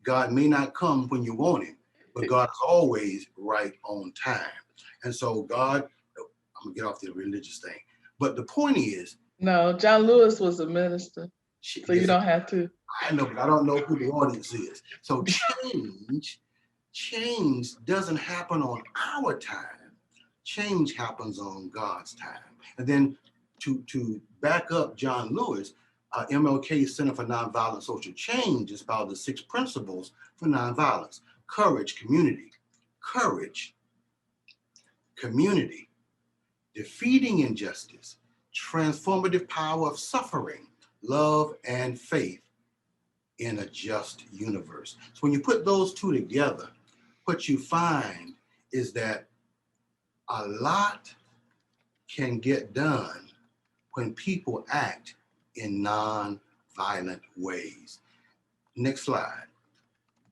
God may not come when you want him, but God is always right on time. And so God, I'm gonna get off the religious thing, but the point is— No, John Lewis was a minister, so you don't have to. I know, but I don't know who the audience is. So change doesn't happen on our time. Change happens on God's time. And then to back up John Lewis, MLK Center for Nonviolent Social Change is about the 6 principles for nonviolence: courage, community, defeating injustice, transformative power of suffering, love, and faith in a just universe. So when you put those two together, what you find is that a lot can get done when people act in non-violent ways. Next slide.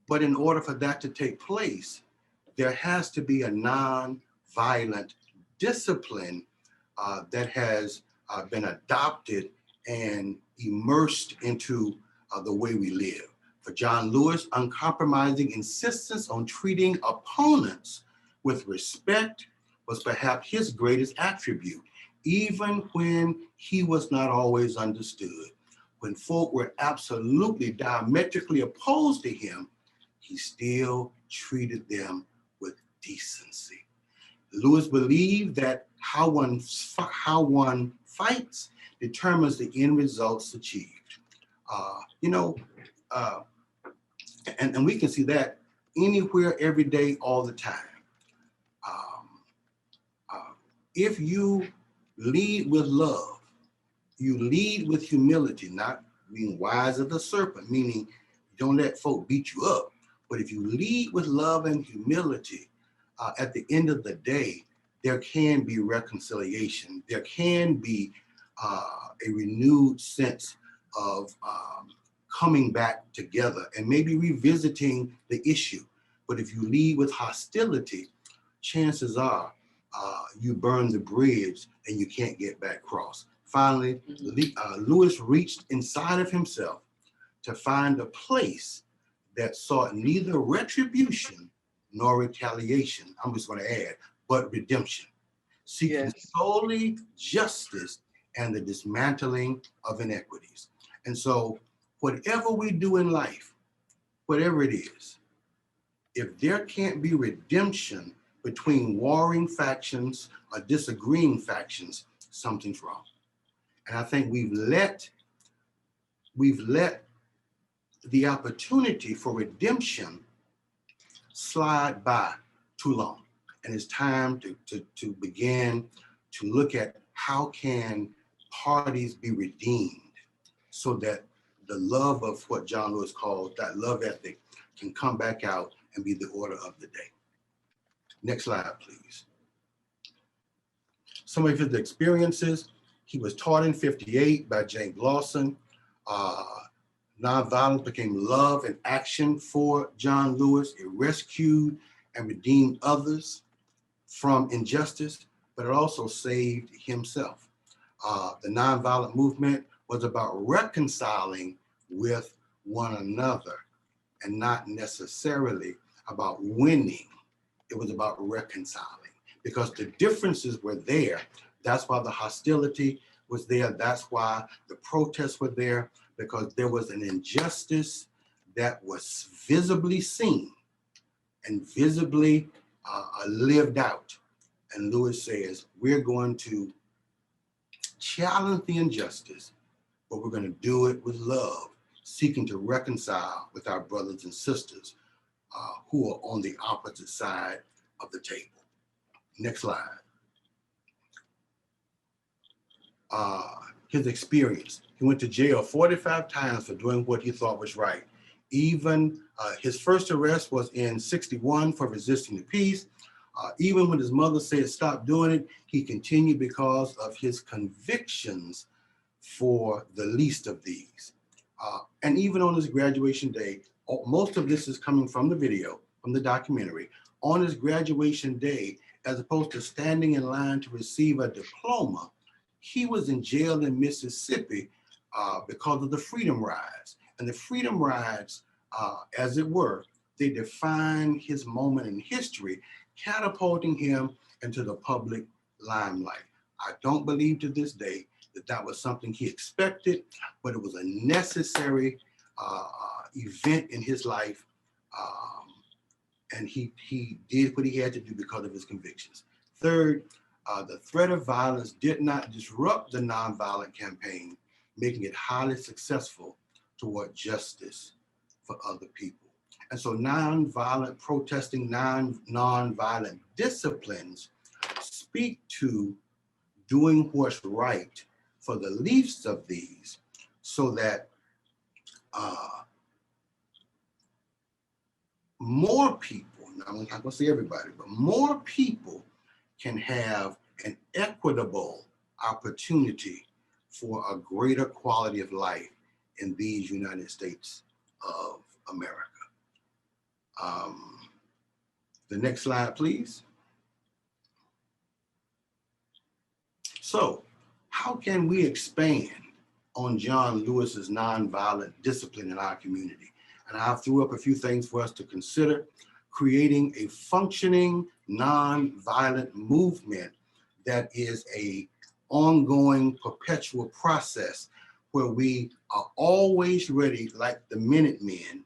But in order for that to take place, there has to be a non-violent discipline that has been adopted and immersed into the way we live. For John Lewis, uncompromising insistence on treating opponents with respect was perhaps his greatest attribute, even when he was not always understood. When folk were absolutely diametrically opposed to him, he still treated them with decency. Lewis believed that how one fights determines the end results achieved. And we can see that anywhere, every day, all the time. If you lead with love, you lead with humility, not being wise as the serpent, meaning don't let folk beat you up. But if you lead with love and humility, at the end of the day, there can be reconciliation. There can be a renewed sense of coming back together and maybe revisiting the issue. But if you lead with hostility, chances are you burn the bridge and you can't get back across. Finally, Lewis reached inside of himself to find a place that sought neither retribution nor retaliation. I'm just going to add, but redemption, seeking solely justice and the dismantling of inequities. And so whatever we do in life, whatever it is, if there can't be redemption between warring factions or disagreeing factions, something's wrong. And I think we've let the opportunity for redemption slide by too long. And it's time to begin to look at how can parties be redeemed so that the love of what John Lewis called that love ethic can come back out and be the order of the day. Next slide, please. Some of his experiences: he was taught in '58 by James Lawson. Nonviolence became love and action for John Lewis. It rescued and redeemed others from injustice, but it also saved himself. The nonviolent movement was about reconciling with one another and not necessarily about winning. It was about reconciling because the differences were there. That's why the hostility was there. That's why the protests were there, because there was an injustice that was visibly seen and visibly lived out. And Lewis says, we're going to challenge the injustice, but we're going to do it with love, seeking to reconcile with our brothers and sisters who are on the opposite side of the table. Next slide. His experience. He went to jail 45 times for doing what he thought was right. Even his first arrest was in '61 for resisting the peace. Even when his mother said stop doing it, he continued because of his convictions for the least of these. And even on his graduation day, most of this is coming from the video, from the documentary. On his graduation day, as opposed to standing in line to receive a diploma, he was in jail in Mississippi because of the Freedom Rides. And the Freedom Rides, as it were, they define his moment in history, catapulting him into the public limelight. I don't believe to this day that that was something he expected, but it was a necessary event in his life. And he did what he had to do because of his convictions. Third, the threat of violence did not disrupt the nonviolent campaign, making it highly successful toward justice for other people. And so nonviolent protesting, nonviolent disciplines speak to doing what's right for the least of these, so that more people, now I'm not going to say everybody, but more people can have an equitable opportunity for a greater quality of life in these United States of America. The next slide, please. So, how can we expand on John Lewis's nonviolent discipline in our community. And I threw up a few things for us to consider: creating a functioning nonviolent movement that is a ongoing, perpetual process where we are always ready, like the Minutemen,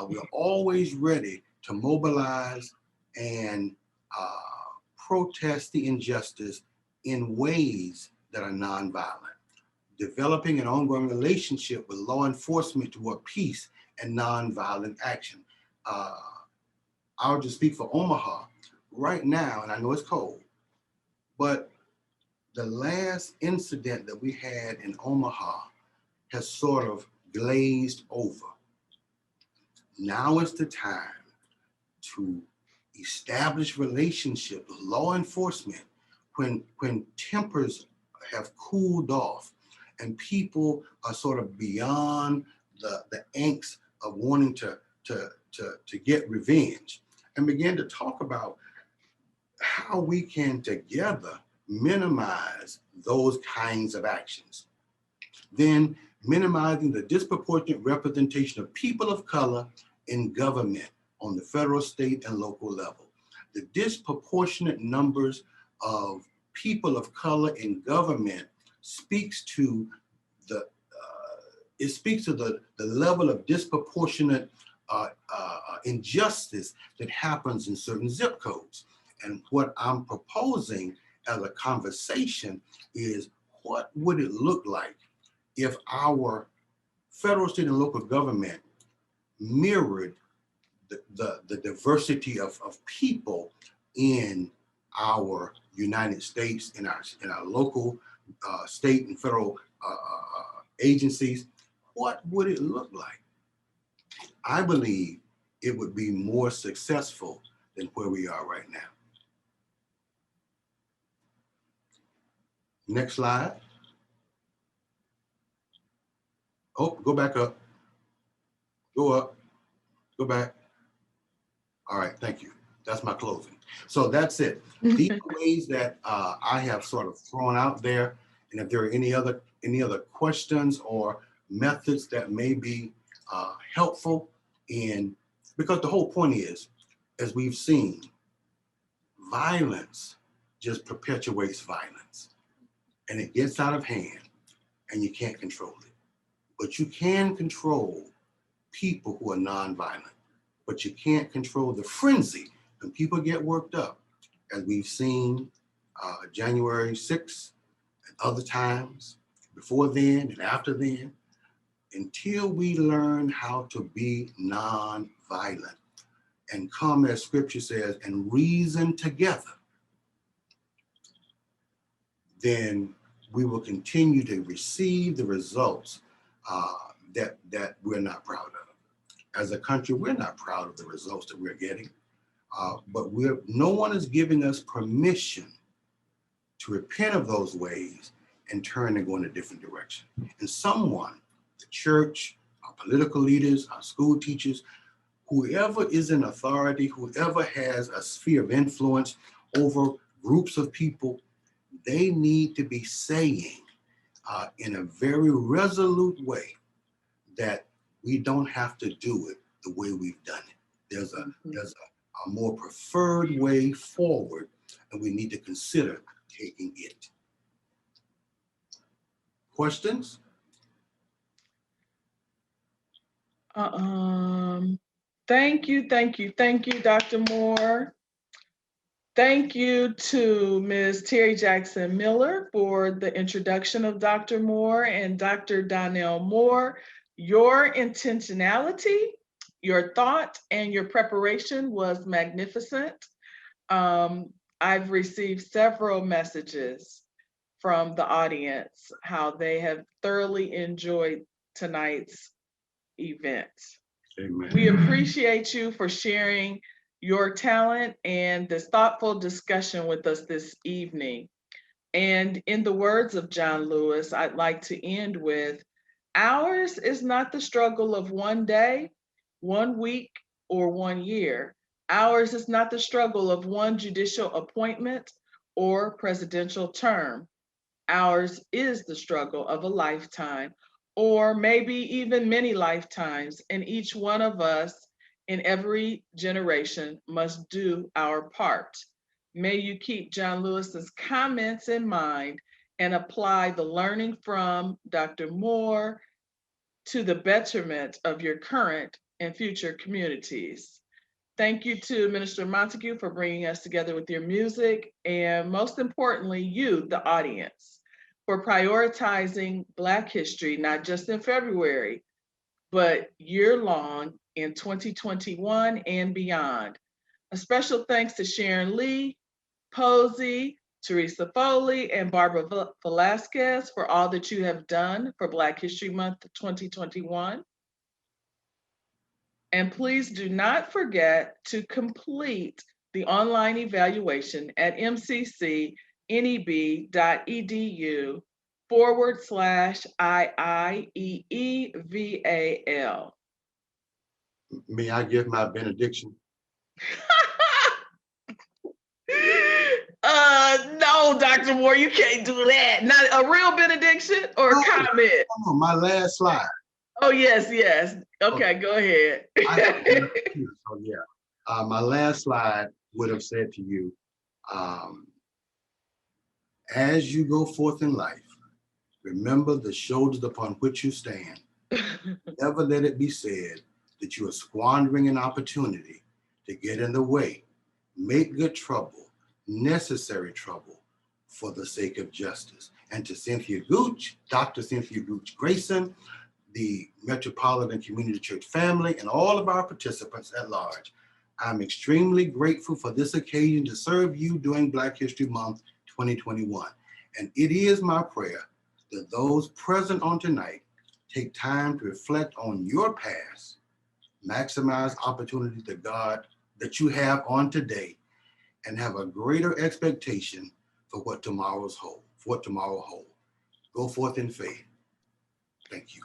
we're always ready to mobilize and protest the injustice in ways that are nonviolent. Developing an ongoing relationship with law enforcement toward peace and nonviolent action. I'll just speak for Omaha right now, and I know it's cold, but the last incident that we had in Omaha has sort of glazed over. Now is the time to establish relationship with law enforcement when tempers have cooled off and people are sort of beyond the angst of wanting to get revenge, and begin to talk about how we can together minimize those kinds of actions. Then minimizing the disproportionate representation of people of color in government on the federal, state, and local level. The disproportionate numbers of people of color in government speaks to the level of disproportionate injustice that happens in certain zip codes. And what I'm proposing as a conversation is, what would it look like if our federal, state, and local government mirrored the diversity of people in our United States, in our local, state, and federal agencies? What would it look like? I believe it would be more successful than where we are right now. Next slide. Oh, go back up. Go up. Go back. All right, thank you. That's my closing. So that's it. These are ways that I have sort of thrown out there. And if there are any other questions or methods that may be helpful in, because the whole point is, as we've seen, violence just perpetuates violence, and it gets out of hand, and you can't control it. But you can control people who are nonviolent, but you can't control the frenzy when people get worked up, as we've seen January 6th and other times before then and after then. Until we learn how to be nonviolent and come, as scripture says, and reason together, then we will continue to receive the results that we're not proud of. As a country, we're not proud of the results that we're getting, but no one is giving us permission to repent of those ways and turn and go in a different direction. And someone, the church, our political leaders, our school teachers, whoever is in authority, whoever has a sphere of influence over groups of people, they need to be saying in a very resolute way that we don't have to do it the way we've done it. There's a more preferred way forward, and we need to consider taking it. Questions? Thank you, Dr. Moore. Thank you to Ms. Terry Jackson Miller for the introduction of Dr. Moore and Dr. Donnell Moore. Your intentionality, your thought, and your preparation was magnificent. I've received several messages from the audience, how they have thoroughly enjoyed tonight's event. Amen. We appreciate you for sharing your talent and this thoughtful discussion with us this evening. And in the words of John Lewis, I'd like to end with, ours is not the struggle of one day, 1 week, or 1 year. Ours is not the struggle of one judicial appointment or presidential term. Ours is the struggle of a lifetime, or maybe even many lifetimes, and each one of us in every generation must do our part. May you keep John Lewis's comments in mind and apply the learning from Dr. Moore to the betterment of your current and future communities. Thank you to Minister Montague for bringing us together with your music, and most importantly, you, the audience, for prioritizing Black history, not just in February, but year-long in 2021 and beyond. A special thanks to Sharon Lee, Posey, Teresa Foley, and Barbara Velasquez for all that you have done for Black History Month 2021. And please do not forget to complete the online evaluation at mcc.edu/IIEEVAL. May I give my benediction? No, Dr. Moore, you can't do that. Not a real benediction or a No. comment. Come on, my last slide. Oh, yes, yes. Okay, go ahead. So yeah, my last slide would have said to you, as you go forth in life, remember the shoulders upon which you stand. Never let it be said that you are squandering an opportunity to get in the way. Make good trouble, necessary trouble, for the sake of justice. And to Cynthia Gooch, Dr. Cynthia Gooch Grayson, the Metropolitan Community Church family, and all of our participants at large, I'm extremely grateful for this occasion to serve you during Black History Month 2021. And it is my prayer that those present on tonight take time to reflect on your past, maximize opportunities to God that you have on today, and have a greater expectation for what tomorrow holds. Go forth in faith. Thank you.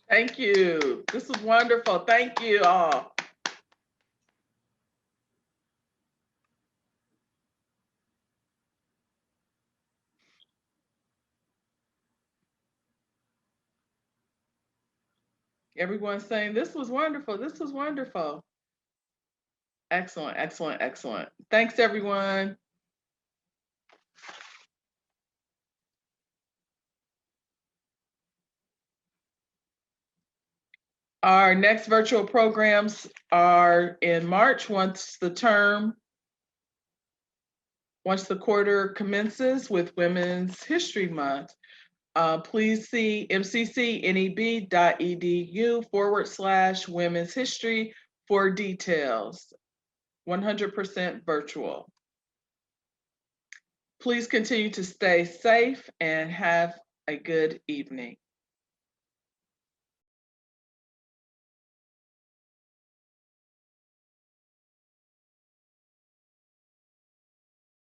Thank you. This was wonderful. Thank you all. Everyone's saying this was wonderful. This was wonderful. Excellent, excellent, excellent. Thanks, everyone. Our next virtual programs are in March once the quarter commences with Women's History Month. Please see mccneb.edu/women's history for details. 100% virtual. Please continue to stay safe and have a good evening.